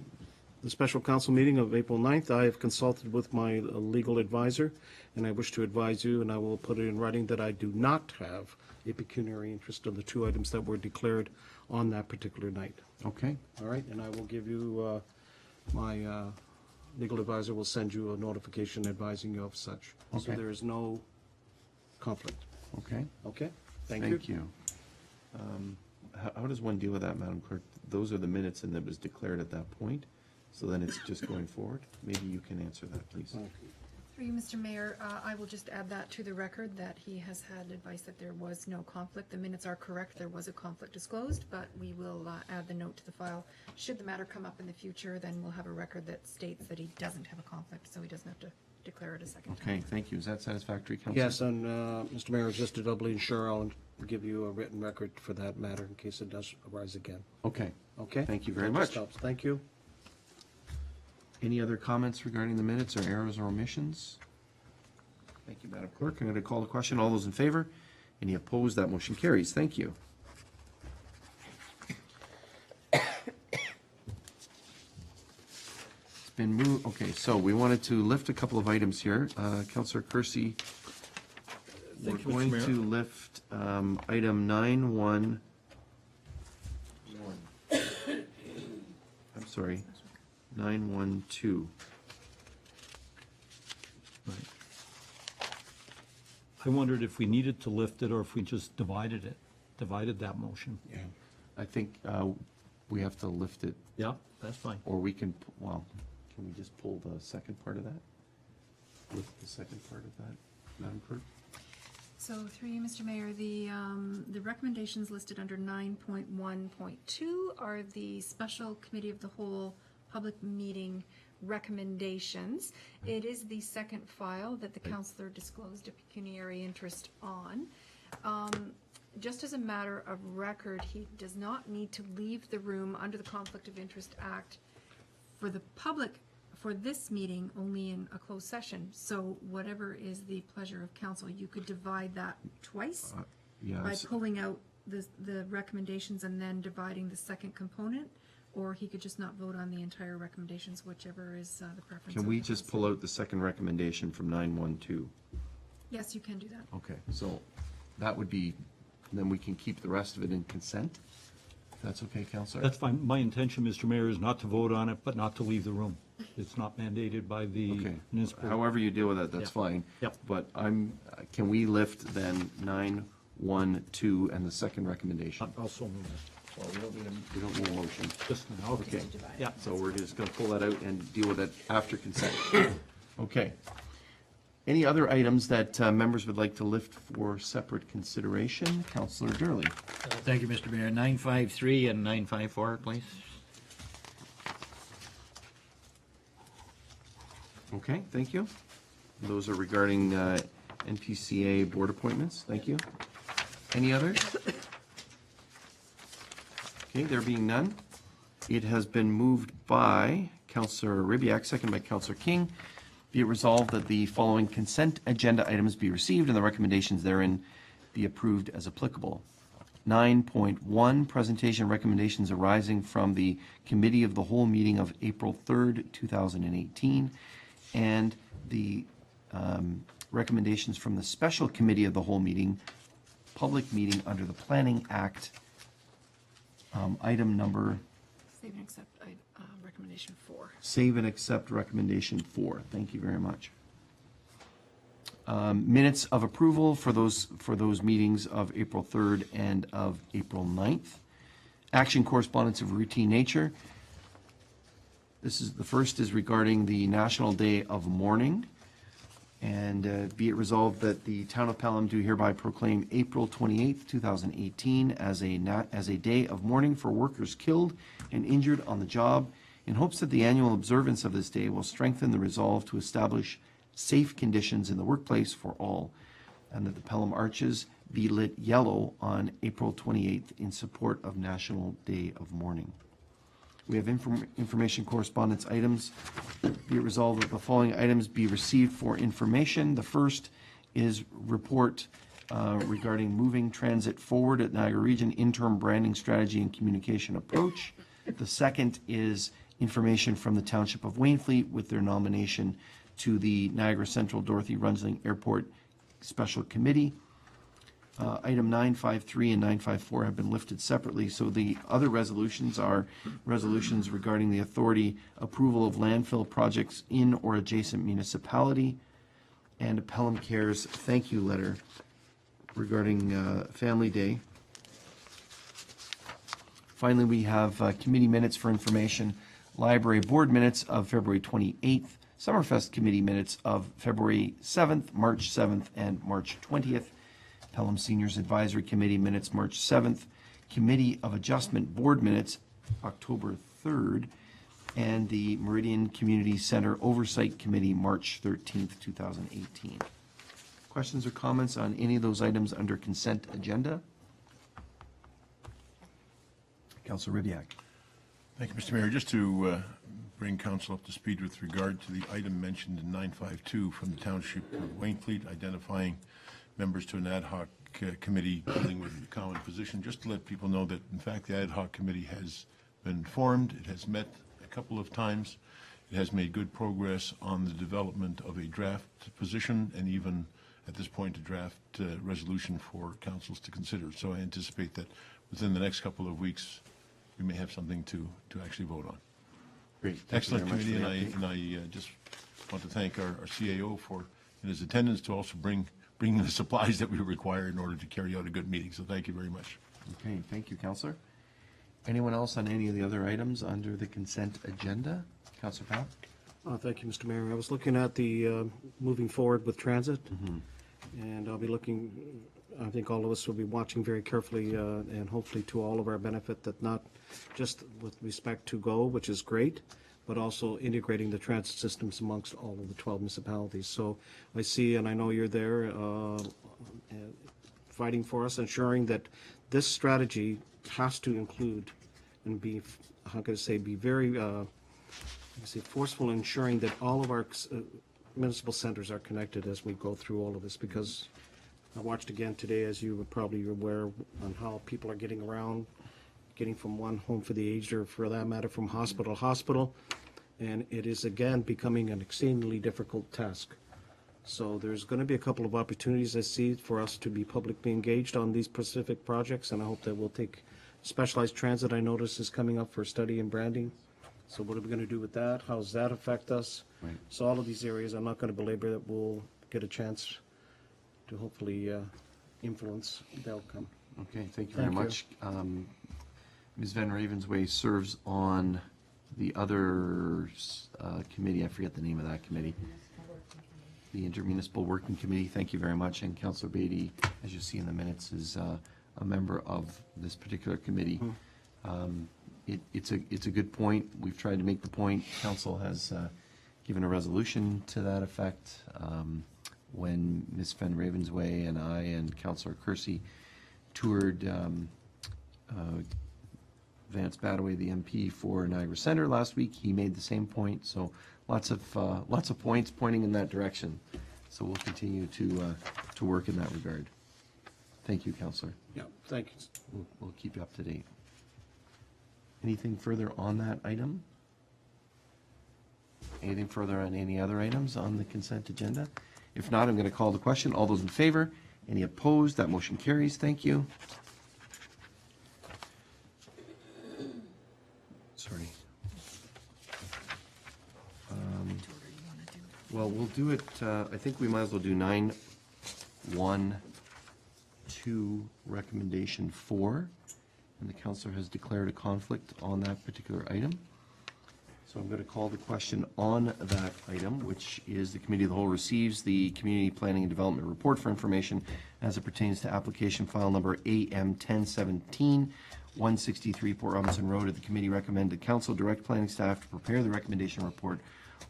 Speaker 9: the special council meeting of April 9th. I have consulted with my legal advisor, and I wish to advise you, and I will put it in writing, that I do not have a pecuniary interest in the two items that were declared on that particular night.
Speaker 1: Okay.
Speaker 9: All right, and I will give you, my legal advisor will send you a notification advising you of such. So
Speaker 1: Okay.
Speaker 9: there is no conflict.
Speaker 1: Okay.
Speaker 9: Okay? Thank you.
Speaker 1: Thank you. How does one deal with that, Madam Clerk? Those are the minutes and that was declared at that point, so then it's just going forward? Maybe you can answer that, please.
Speaker 11: Through you, Mr. Mayor, I will just add that to the record, that he has had advice that there was no conflict. The minutes are correct, there was a conflict disclosed, but we will add the note to the file. Should the matter come up in the future, then we'll have a record that states that he doesn't have a conflict, so he doesn't have to declare it a second time.
Speaker 1: Okay, thank you. Is that satisfactory, Councillor?
Speaker 9: Yes, and, Mr. Mayor, just to doubly ensure, I'll give you a written record for that matter in case it does arise again.
Speaker 1: Okay.
Speaker 9: Okay?
Speaker 1: Thank you very
Speaker 9: That
Speaker 1: much.
Speaker 9: just helps. Thank you.
Speaker 1: Any other comments regarding the minutes or errors or omissions? Thank you, Madam Clerk. I'm going to call the question. All those in favor? Any opposed? That motion carries. Thank you. It's been moved, okay, so we wanted to lift a couple of items here. Councillor Kersey, we're
Speaker 5: Thank you, Mr.
Speaker 1: going
Speaker 5: Mayor.
Speaker 1: to lift item 9.1. I'm sorry, 9.1.2.
Speaker 5: Right. I wondered if we needed to lift it or if we just divided that motion.
Speaker 1: Yeah. I think we have to lift it,
Speaker 5: Yeah, that's fine.
Speaker 1: or we can, well, can we just pull the second part of that? Lift the second part of that, Madam Clerk?
Speaker 11: So through you, Mr. Mayor, the recommendations listed under 9.1.2 are the Special Committee of the Whole Public Meeting recommendations. It is the second file that the councillor disclosed a pecuniary interest on. Just as a matter of record, he does not need to leave the room under the Conflict of Interest Act for the public for this meeting, only in a closed session. So whatever is the pleasure of council, you could divide that twice
Speaker 1: Yeah,
Speaker 11: by
Speaker 1: s-
Speaker 11: pulling out the recommendations and then dividing the second component, or he could just not vote on the entire recommendations, whichever is the preference.
Speaker 1: can
Speaker 11: of
Speaker 1: we
Speaker 11: the
Speaker 1: just
Speaker 11: council.
Speaker 1: pull out the second recommendation from 9.1.2?
Speaker 11: Yes, you can do that.
Speaker 1: Okay, so that would be, then we can keep the rest of it in consent? If that's okay, Councillor?
Speaker 5: That's fine. My intention, Mr. Mayor, is not to vote on it, but not to leave the room. It's not mandated by the
Speaker 1: Okay,
Speaker 5: municipal.
Speaker 1: however you deal with that, that's
Speaker 5: Yeah.
Speaker 1: fine.
Speaker 5: Yep.
Speaker 1: But can we lift then 9.1.2 and the second recommendation?
Speaker 5: Also move
Speaker 1: Well, we don't need a motion.
Speaker 5: it. Just now.
Speaker 1: Okay,
Speaker 5: Yeah.
Speaker 1: so we're just gonna pull that out and deal with it after consent. Okay. Any other items that members would like to lift for separate consideration? Councillor Durley.
Speaker 6: Thank you, Mr. Mayor. 953 and 954, please.
Speaker 1: Okay, thank you. Those are regarding NPCA board appointments. Thank you. Any others? Okay, there being none, it has been moved by Councillor Ribbiak, second by Councillor King. Be it resolved that the following consent agenda items be received and the recommendations therein be approved as applicable. 9.1, presentation recommendations arising from the Committee of the Whole meeting of April 3rd, 2018, and the recommendations from the special committee of the whole meeting, public meeting under the Planning Act. Item number,
Speaker 11: Save and accept recommendation 4.
Speaker 1: save and accept recommendation 4. Thank you very much. Minutes of approval for those meetings of April 3rd and of April 9th. Action correspondence of routine nature. The first is regarding the National Day of Mourning. And be it resolved that the town of Pelham do hereby proclaim April 28th, 2018 as a day of mourning for workers killed and injured on the job, in hopes that the annual observance of this day will strengthen the resolve to establish safe conditions in the workplace for all, and that the Pelham arches be lit yellow on April 28th in support of National Day of Mourning. We have information correspondence items. Be it resolved that the following items be received for information. The first is report regarding moving transit forward at Niagara Region, interim branding strategy and communication approach. The second is information from the Township of Waynfleet with their nomination to the Niagara Central Dorothy Runzling Airport Special Committee. Item 953 and 954 have been lifted separately, so the other resolutions are resolutions regarding the authority approval of landfill projects in or adjacent municipality, and a Pelham Cares thank you letter regarding Family Day. Finally, we have committee minutes for information, library board minutes of February 28th, Summerfest committee minutes of February 7th, March 7th, and March 20th. Pelham Seniors Advisory Committee minutes, March 7th. Committee of Adjustment Board minutes, October 3rd. And the Meridian Community Center Oversight Committee, March 13th, 2018. Questions or comments on any of those items under consent agenda? Councilor Ribbiak.
Speaker 2: Thank you, Mr. Mayor. Just to bring council up to speed with regard to the item mentioned in 952 from the Township of Waynfleet, identifying members to an ad hoc committee dealing with the common position, just to let people know that, in fact, the ad hoc committee has been formed. It has met a couple of times. It has made good progress on the development of a draft position and even, at this point, a draft resolution for councils to consider. So I anticipate that within the next couple of weeks, we may have something to actually vote on.
Speaker 1: Great.
Speaker 2: Excellent committee, and I just want to thank our CAO for his attendance to also bring the supplies that we require in order to carry out a good meeting. So thank you very much.
Speaker 1: Okay, thank you, Councilor. Anyone else on any of the other items under the consent agenda? Councilor Powell?
Speaker 9: Thank you, Mr. Mayor. I was looking at the moving forward with transit, and I'll be looking, I think all of us will be watching very carefully and hopefully to all of our benefit, that not just with respect to GO, which is great, but also integrating the transit systems amongst all of the 12 municipalities. So I see, and I know you're there, fighting for us, ensuring that this strategy has to include and be, how can I say, be very forceful in ensuring that all of our municipal centers are connected as we go through all of this, because I watched again today, as you were probably aware, on how people are getting around, getting from one home for the aged, or for that matter, from hospital to hospital, and it is again becoming an exceedingly difficult task. So there's going to be a couple of opportunities I see for us to be publicly engaged on these specific projects, and I hope that we'll take specialized transit. I notice is coming up for study and branding. So what are we going to do with that? How does that affect us?
Speaker 1: Right.
Speaker 9: So all of these areas, I'm not going to belabor that, we'll get a chance to hopefully influence the outcome.
Speaker 1: Okay, thank you very
Speaker 9: Thank you.
Speaker 1: much. Ms. Van Ravensway serves on the other committee. I forget the name of that committee. The Intermunicipal Working Committee. Thank you very much. And Councillor Beatty, as you see in the minutes, is a member of this particular committee. It's a good point. We've tried to make the point. Council has given a resolution to that effect. When Ms. Van Ravensway and I and Councillor Kersey toured Vance Badaway, the MP for Niagara Centre last week, he made the same point. So lots of points pointing in that direction. So we'll continue to work in that regard. Thank you, Councillor.
Speaker 9: Yeah, thank you.
Speaker 1: We'll keep you up to date. Anything further on that item? Anything further on any other items on the consent agenda? If not, I'm going to call the question. All those in favor? Any opposed? That motion carries. Thank you. Sorry. Well, we'll do it, I think we might as well do 9.1.2 recommendation 4. And the counselor has declared a conflict on that particular item. So I'm going to call the question on that item, which is the Committee of the Whole receives the Community Planning and Development Report for information as it pertains to application file number AM 1017, 163 Port Robinson Road. The committee recommend that council direct planning staff to prepare the recommendation report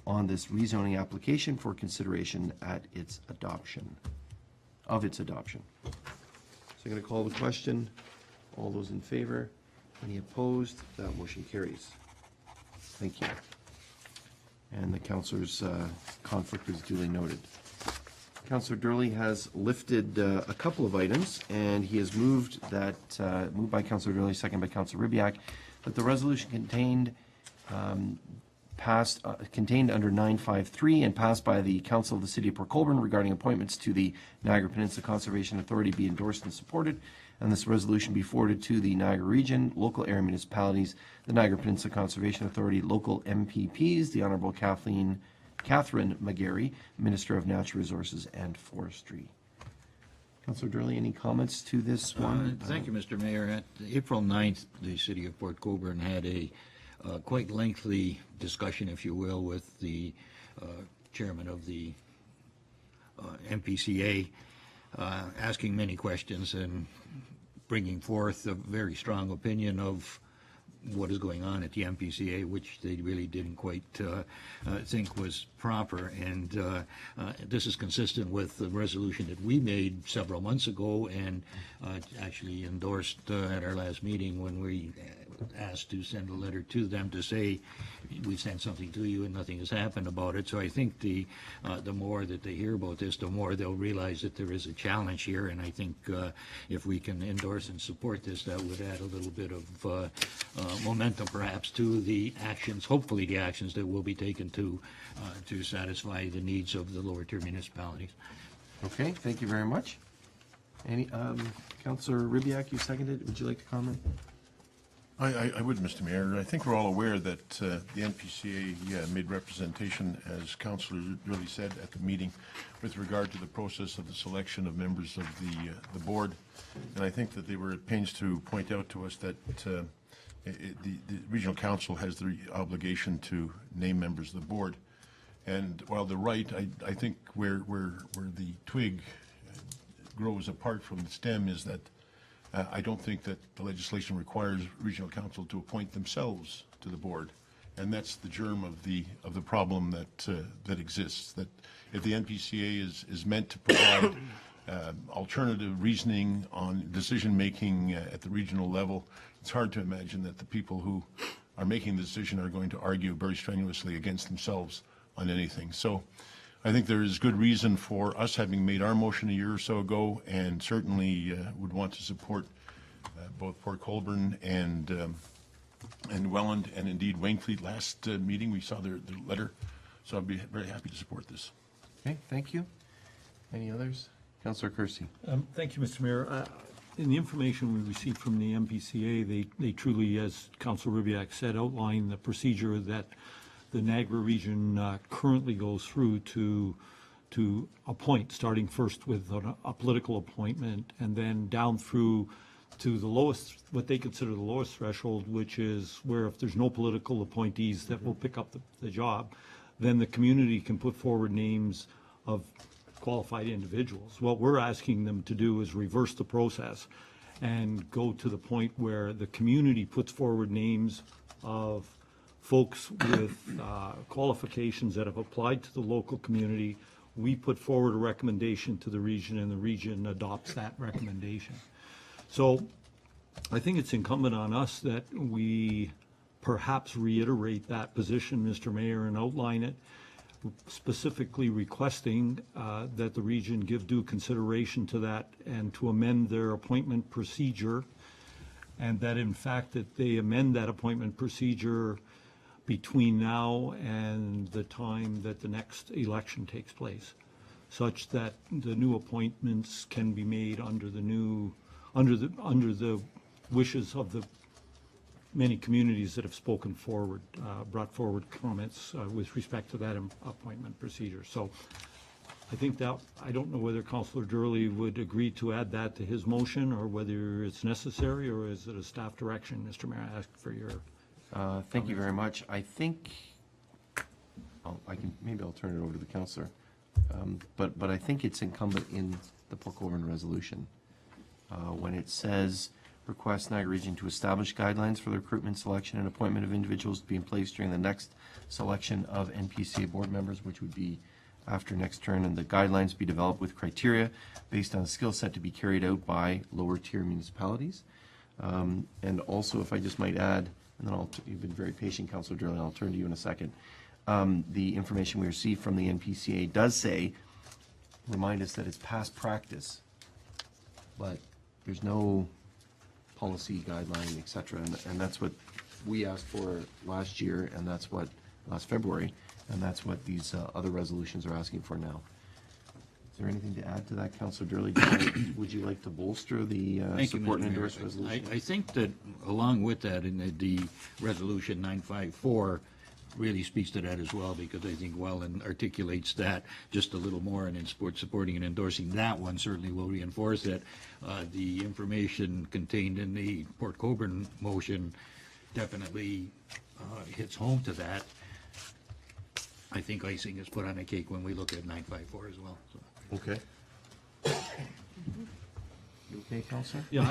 Speaker 1: on this rezoning application for consideration at its adoption, of its adoption. So I'm going to call the question. All those in favor? Any opposed? That motion carries. Thank you. And the councillor's conflict is duly noted. Councillor Durley has lifted a couple of items, and he has moved that, moved by Councillor Durley, second by Councillor Ribbiak, that the resolution contained contained under 953 and passed by the Council of the City of Port Colborne regarding appointments to the Niagara Peninsula Conservation Authority be endorsed and supported, and this resolution be forwarded to the Niagara Region, local area municipalities, the Niagara Peninsula Conservation Authority, local MPPs, the Honourable Catherine McGarry, Minister of Natural Resources and Forestry. Councillor Durley, any comments to this one?
Speaker 6: Thank you, Mr. Mayor. At April 9th, the City of Port Colborne had a quite lengthy discussion, if you will, with the chairman of the MPCA, asking many questions and bringing forth a very strong opinion of what is going on at the MPCA, which they really didn't quite think was proper. And this is consistent with the resolution that we made several months ago and actually endorsed at our last meeting when we asked to send a letter to them to say, we sent something to you and nothing has happened about it. So I think the more that they hear about this, the more they'll realize that there is a challenge here. And I think if we can endorse and support this, that would add a little bit of momentum perhaps to the actions, hopefully the actions that will be taken to satisfy the needs of the lower tier municipalities.
Speaker 1: Okay, thank you very much. Any, Councillor Ribbiak, you seconded. Would you like to comment?
Speaker 2: I would, Mr. Mayor. I think we're all aware that the NPCA made representation, as Councillor really said at the meeting, with regard to the process of the selection of members of the board. And I think that they were at pains to point out to us that the regional council has the obligation to name members of the board. And while they're right, I think where the twig grows apart from the stem is that I don't think that the legislation requires regional council to appoint themselves to the board, and that's the germ of the problem that exists. That if the NPCA is meant to provide alternative reasoning on decision making at the regional level, it's hard to imagine that the people who are making the decision are going to argue very strenuously against themselves on anything. So I think there is good reason for us, having made our motion a year or so ago, and certainly would want to support both Port Colborne and Welland, and indeed Wainfleet. Last meeting we saw their letter, so I'd be very happy to support this.
Speaker 1: Okay, thank you. Any others? Councillor Kersey.
Speaker 5: Thank you, Mr. Mayor. In the information we received from the MPCA, they truly, as Councillor Ribbiak said, outline the procedure that the Niagara region currently goes through to appoint, starting first with a political appointment and then down through to the lowest, what they consider the lowest threshold, which is where if there's no political appointees that will pick up the job, then the community can put forward names of qualified individuals. What we're asking them to do is reverse the process and go to the point where the community puts forward names of folks with qualifications that have applied to the local community. We put forward a recommendation to the region, and the region adopts that recommendation. So I think it's incumbent on us that we perhaps reiterate that position, Mr. Mayor, and outline it, specifically requesting that the region give due consideration to that and to amend their appointment procedure, and that in fact that they amend that appointment procedure between now and the time that the next election takes place. such that the new appointments can be made under the wishes of the many communities that have spoken forward, brought forward comments with respect to that appointment procedure. So I think that, I don't know whether Councillor Durley would agree to add that to his motion, or whether it's necessary, or is it a staff direction? Mr. Mayor, I ask for your...
Speaker 1: Thank you very much. I think, maybe I'll turn it over to the councillor. But I think it's incumbent in the Port Colborne resolution. When it says, request Niagara Region to establish guidelines for the recruitment, selection, and appointment of individuals to be in place during the next selection of NPCA board members, which would be after next turn, and the guidelines be developed with criteria based on a skill set to be carried out by lower tier municipalities. And also, if I just might add, and then you've been very patient, Councillor Durley, and I'll turn to you in a second. The information we received from the NPCA does remind us that it's past practice, but there's no policy guideline, et cetera, and that's what we asked for last year, and that's what, last February, and that's what these other resolutions are asking for now. Is there anything to add to that, Councillor Durley? Would you like to bolster the
Speaker 6: Thank you,
Speaker 1: support and
Speaker 6: Mr. Mayor.
Speaker 1: endorse resolution?
Speaker 6: I think that along with that, in the resolution 954 really speaks to that as well, because I think Welland articulates that just a little more, and in supporting and endorsing that one certainly will reinforce that. The information contained in the Port Colborne motion definitely hits home to that. I think icing is put on a cake when we look at 954 as well. So.
Speaker 1: Okay. You okay, Councillor?
Speaker 5: Yeah,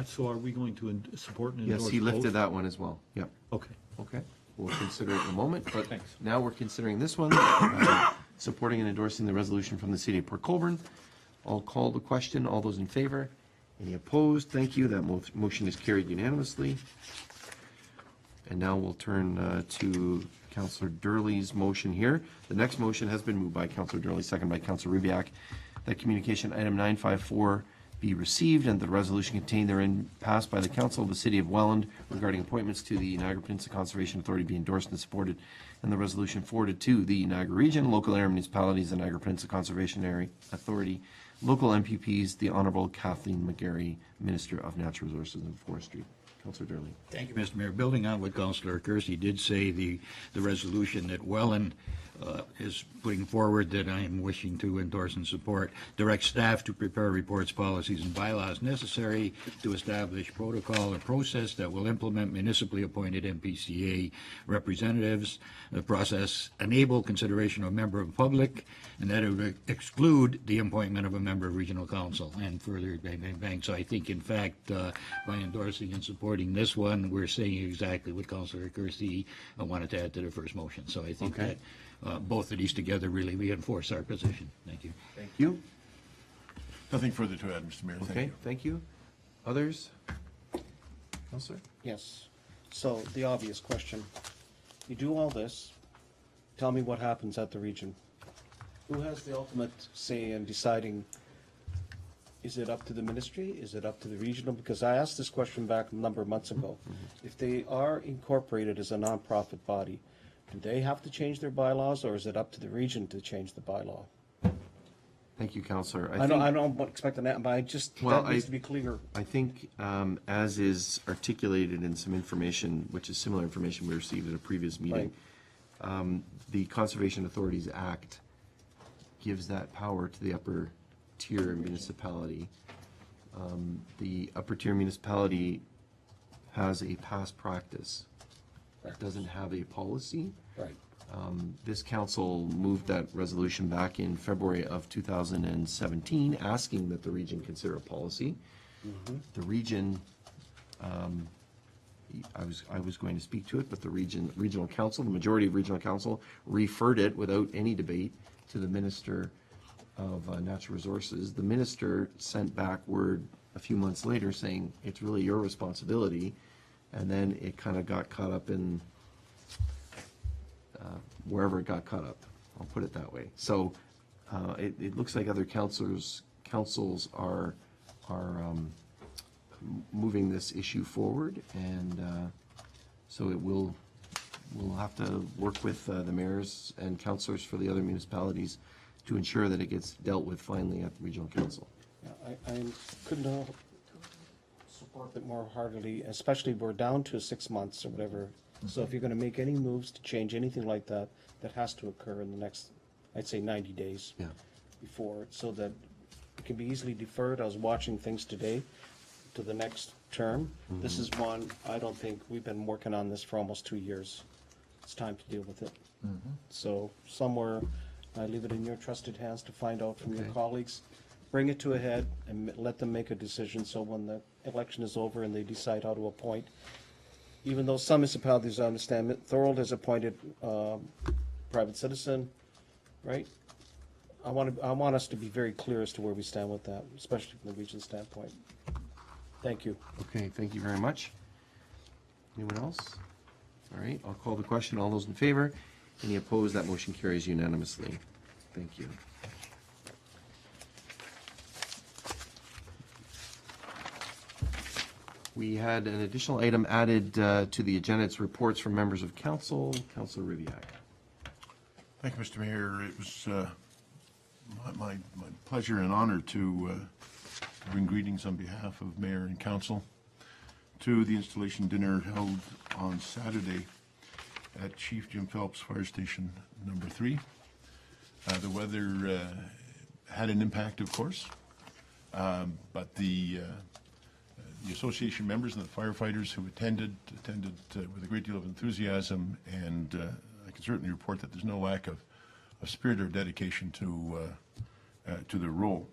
Speaker 5: so are we going to support and endorse
Speaker 1: Yes, he lifted
Speaker 5: both?
Speaker 1: that one as well. Yep.
Speaker 5: Okay.
Speaker 1: Okay. We'll consider it in a moment, but
Speaker 5: Thanks.
Speaker 1: now we're considering this one, supporting and endorsing the resolution from the City of Port Colborne. I'll call the question. All those in favor? Any opposed? Thank you. That motion is carried unanimously. And now we'll turn to Councillor Durley's motion here. The next motion has been moved by Councillor Durley, second by Councillor Rubiak, that communication item 954 be received and the resolution contained therein passed by the Council of the City of Welland regarding appointments to the Niagara Peninsula Conservation Authority be endorsed and supported, and the resolution forwarded to the Niagara Region, local area municipalities, the Niagara Peninsula Conservation Area Authority, local MPPs, the Honourable Kathleen McGarry, Minister of Natural Resources and Forestry. Councillor Durley.
Speaker 6: Thank you, Mr. Mayor. Building on what Councillor Kersey did say, the resolution that Welland is putting forward that I am wishing to endorse and support, direct staff to prepare reports, policies, and bylaws necessary to establish protocol or process that will implement municipally appointed MPCA representatives. The process enable consideration of a member of the public, and that it would exclude the appointment of a member of regional council, and further bang, bang, bang. So I think, in fact, by endorsing and supporting this one, we're saying exactly what Councillor Kersey wanted to add to the first motion. So I think that both of these together really reinforce our position. Thank you.
Speaker 1: Thank you.
Speaker 2: Nothing further to add, Mr. Mayor. Thank
Speaker 1: Okay,
Speaker 2: you.
Speaker 1: thank you. Others? Councillor?
Speaker 9: Yes. So the obvious question, you do all this, tell me what happens at the region. Who has the ultimate say in deciding, is it up to the ministry? Is it up to the regional? Because I asked this question back a number of months ago. If they are incorporated as a nonprofit body, do they have to change their bylaws, or is it up to the region to change the bylaw?
Speaker 1: Thank you, Councillor.
Speaker 9: I don't expect an answer, but that needs to be clear.
Speaker 1: I think, as is articulated in some information, which is similar information we received at a previous meeting, the Conservation Authorities Act gives that power to the upper tier municipality. The upper tier municipality has a past practice. It doesn't have a policy.
Speaker 9: Right.
Speaker 1: This council moved that resolution back in February of 2017, asking that the region consider a policy. The region, I was going to speak to it, but the regional council, the majority of regional council, referred it without any debate to the Minister of Natural Resources. The minister sent back word a few months later saying it's really your responsibility, and then it kind of got caught up in wherever it got caught up. I'll put it that way. So it looks like other councils are moving this issue forward, and so we'll have to work with the mayors and councillors for the other municipalities to ensure that it gets dealt with finally at the regional council.
Speaker 9: Yeah, I couldn't support it more heartily, especially we're down to 6 months or whatever. So if you're gonna make any moves to change anything like that, that has to occur in the next, I'd say 90 days.
Speaker 1: Yeah.
Speaker 9: Before, so that it can be easily deferred. I was watching things today to the next term. This is one, I don't think, we've been working on this for almost 2 years. It's time to deal with it. So somewhere, I leave it in your trusted hands to find out from your
Speaker 1: Okay.
Speaker 9: colleagues. Bring it to a head and let them make a decision, so when the election is over and they decide how to appoint, even though some municipalities understand it, Thorold has appointed private citizen, right? I want us to be very clear as to where we stand with that, especially from the region standpoint. Thank you.
Speaker 1: Okay, thank you very much. Anyone else? All right, I'll call the question. All those in favor? Any opposed? That motion carries unanimously. Thank you. We had an additional item added to the agenda. It's reports from members of council. Councilor Riviak.
Speaker 2: Thank you, Mr. Mayor. It was my pleasure and honor to bring greetings on behalf of Mayor and Council to the installation dinner held on Saturday at Chief Jim Phelps Fire Station number 3. The weather had an impact, of course, but the association members and the firefighters who attended with a great deal of enthusiasm, and I can certainly report that there's no lack of spirit or dedication to their role.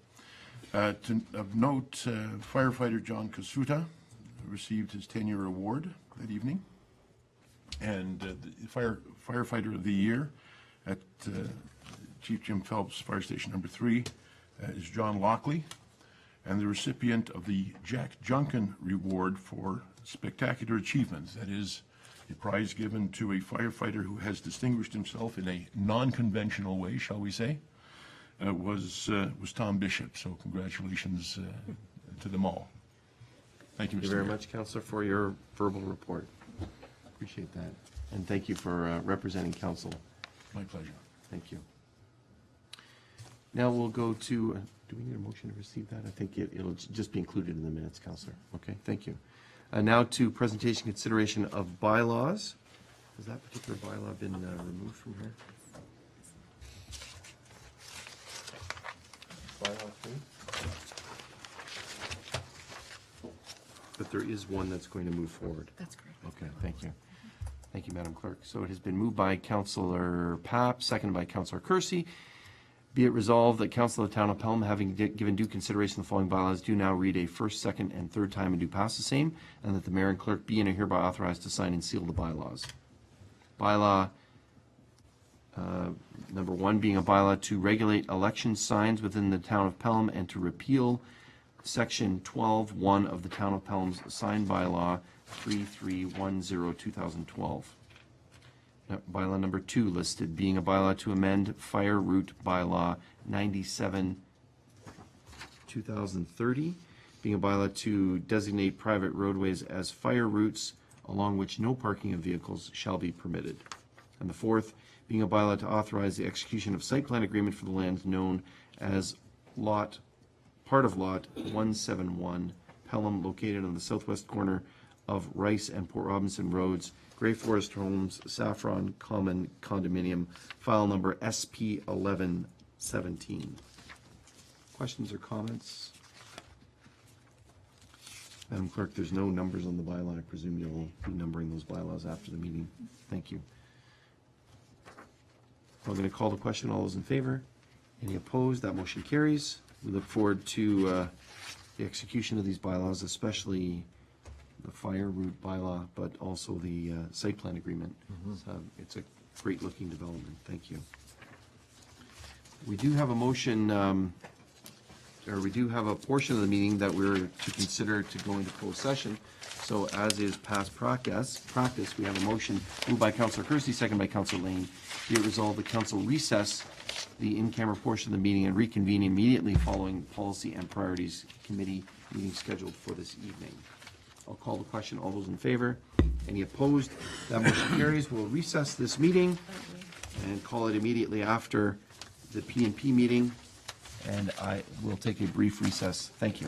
Speaker 2: Of note, firefighter John Kasuta received his 10-year award that evening, and the firefighter of the year at Chief Jim Phelps Fire Station number 3 is John Lockley, and the recipient of the Jack Junkin Reward for Spectacular Achievements, that is a prize given to a firefighter who has distinguished himself in a non-conventional way, shall we say, was Tom Bishop. So congratulations to them all. Thank you, Mr.
Speaker 1: Thank you very
Speaker 2: Mayor.
Speaker 1: much, Councilor, for your verbal report. Appreciate that. And thank you for representing council.
Speaker 2: My pleasure.
Speaker 1: Thank you. Now we'll go to, do we need a motion to receive that? I think it'll just be included in the minutes, Councilor. Okay, thank you. Now to presentation consideration of bylaws. Has that particular bylaw been removed from here? Bylaw 3? But there is one that's going to move forward.
Speaker 11: That's correct.
Speaker 1: Okay, thank you. Thank you, Madam Clerk. So it has been moved by Councillor Papp, seconded by Councillor Kersey. Be it resolved that Council of the Town of Pelham, having given due consideration to the following bylaws, do now read a first, second, and third time and do pass the same, and that the mayor and clerk be and are hereby authorized to sign and seal the bylaws. Bylaw number 1 being a bylaw to regulate election signs within the Town of Pelham and to repeal Section 12(1) of the Town of Pelham's sign bylaw 3310/2012. Bylaw number 2 listed being a bylaw to amend fire route bylaw 97/2030, being a bylaw to designate private roadways as fire routes along which no parking of vehicles shall be permitted. And the 4th being a bylaw to authorize the execution of site plan agreement for the land known as part of lot 171, Pelham, located on the southwest corner of Rice and Port Robinson Roads, Grey Forest Homes, Saffron Common Condominium, file number SP 1117. Questions or comments? Madam Clerk, there's no numbers on the bylaw. I presume you'll be numbering those bylaws after the meeting. Thank you. I'm going to call the question. All those in favor? Any opposed? That motion carries. We look forward to the execution of these bylaws, especially the fire route bylaw, but also the site plan agreement. It's a great looking development. Thank you. We do have a motion, or we do have a portion of the meeting that we're to consider to go into closed session. So as is past practice, we have a motion moved by Councillor Kersey, second by Councillor Lane. Be it resolved, the council recess the in-camera portion of the meeting and reconvene immediately following Policy and Priorities Committee meeting scheduled for this evening. I'll call the question. All those in favor? Any opposed? That motion carries. We'll recess this meeting and call it immediately after the P&P meeting, and I will take a brief recess. Thank you.